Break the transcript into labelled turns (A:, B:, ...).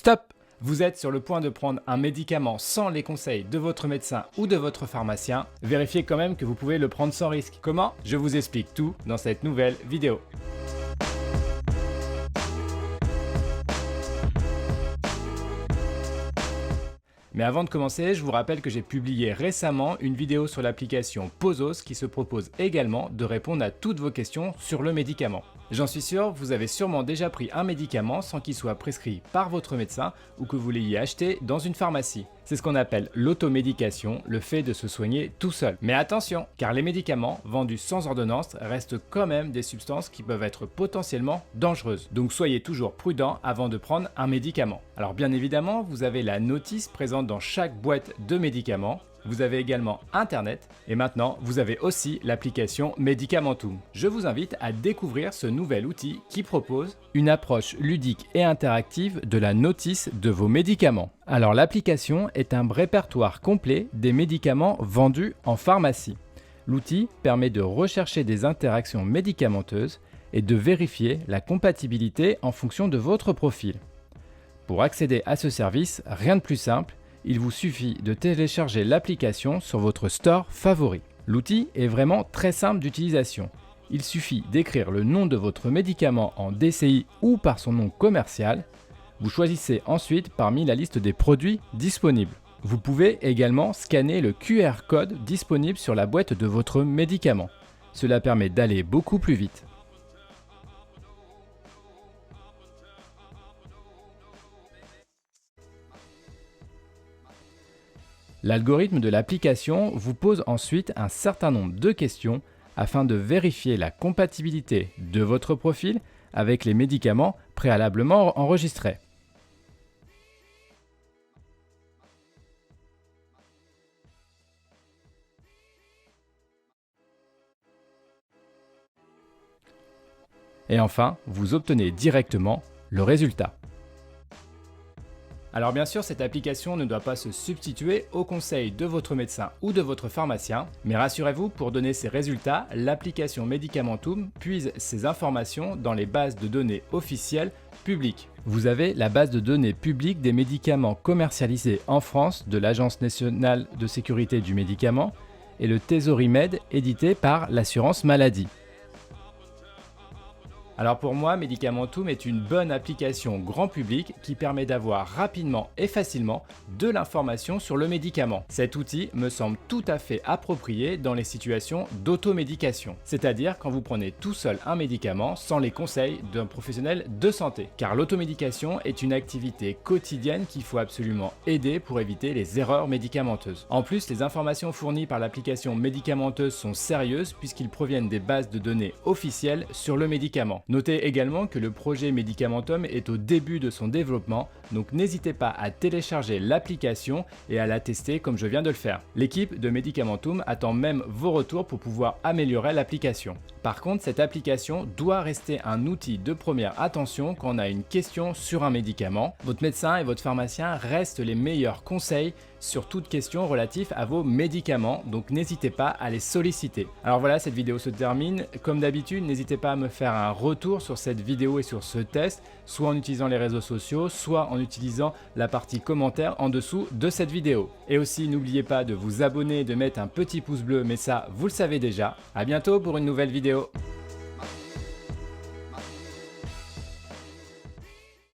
A: Stop! Vous êtes sur le point de prendre un médicament sans les conseils de votre médecin ou de votre pharmacien. Vérifiez quand même que vous pouvez le prendre sans risque. Comment? Je vous explique tout dans cette nouvelle vidéo. Mais avant de commencer, je vous rappelle que j'ai publié récemment une vidéo sur l'application Pozos qui se propose également de répondre à toutes vos questions sur le médicament. J'en suis sûr, vous avez sûrement déjà pris un médicament sans qu'il soit prescrit par votre médecin ou que vous l'ayez acheté dans une pharmacie. C'est ce qu'on appelle l'automédication, le fait de se soigner tout seul. Mais attention, car les médicaments vendus sans ordonnance restent quand même des substances qui peuvent être potentiellement dangereuses. Donc soyez toujours prudent avant de prendre un médicament. Alors bien évidemment, vous avez la notice présente dans chaque boîte de médicaments. Vous avez également Internet et maintenant vous avez aussi l'application Medicamentum. Je vous invite à découvrir ce nouvel outil qui propose une approche ludique et interactive de la notice de vos médicaments. Alors l'application est un répertoire complet des médicaments vendus en pharmacie. L'outil permet de rechercher des interactions médicamenteuses et de vérifier la compatibilité en fonction de votre profil. Pour accéder à ce service, rien de plus simple. Il vous suffit de télécharger l'application sur votre store favori. L'outil est vraiment très simple d'utilisation. Il suffit d'écrire le nom de votre médicament en DCI ou par son nom commercial. Vous choisissez ensuite parmi la liste des produits disponibles. Vous pouvez également scanner le QR code disponible sur la boîte de votre médicament. Cela permet d'aller beaucoup plus vite. L'algorithme de l'application vous pose ensuite un certain nombre de questions afin de vérifier la compatibilité de votre profil avec les médicaments préalablement enregistrés. Et enfin, vous obtenez directement le résultat. Alors bien sûr, cette application ne doit pas se substituer aux conseils de votre médecin ou de votre pharmacien, mais rassurez-vous, pour donner ces résultats, l'application Medicamentum puise ces informations dans les bases de données officielles publiques. Vous avez la base de données publique des médicaments commercialisés en France de l'Agence nationale de sécurité du médicament et le Thésaurimède édité par l'assurance maladie. Alors pour moi, Medicamentum est une bonne application grand public qui permet d'avoir rapidement et facilement de l'information sur le médicament. Cet outil me semble tout à fait approprié dans les situations d'automédication, c'est-à-dire quand vous prenez tout seul un médicament sans les conseils d'un professionnel de santé. Car l'automédication est une activité quotidienne qu'il faut absolument aider pour éviter les erreurs médicamenteuses. En plus, les informations fournies par l'application médicamenteuse sont sérieuses puisqu'ils proviennent des bases de données officielles sur le médicament. Notez également que le projet Medicamentum est au début de son développement, donc n'hésitez pas à télécharger l'application et à la tester comme je viens de le faire. L'équipe de Medicamentum attend même vos retours pour pouvoir améliorer l'application. Par contre, cette application doit rester un outil de première attention quand on a une question sur un médicament. Votre médecin et votre pharmacien restent les meilleurs conseils sur toute question relative à vos médicaments, donc n'hésitez pas à les solliciter. Alors voilà, cette vidéo se termine. Comme d'habitude, n'hésitez pas à me faire un retour sur cette vidéo et sur ce test, soit en utilisant les réseaux sociaux, soit en utilisant la partie commentaires en dessous de cette vidéo. Et aussi, n'oubliez pas de vous abonner et de mettre un petit pouce bleu, mais ça, vous le savez déjà. À bientôt pour une nouvelle vidéo.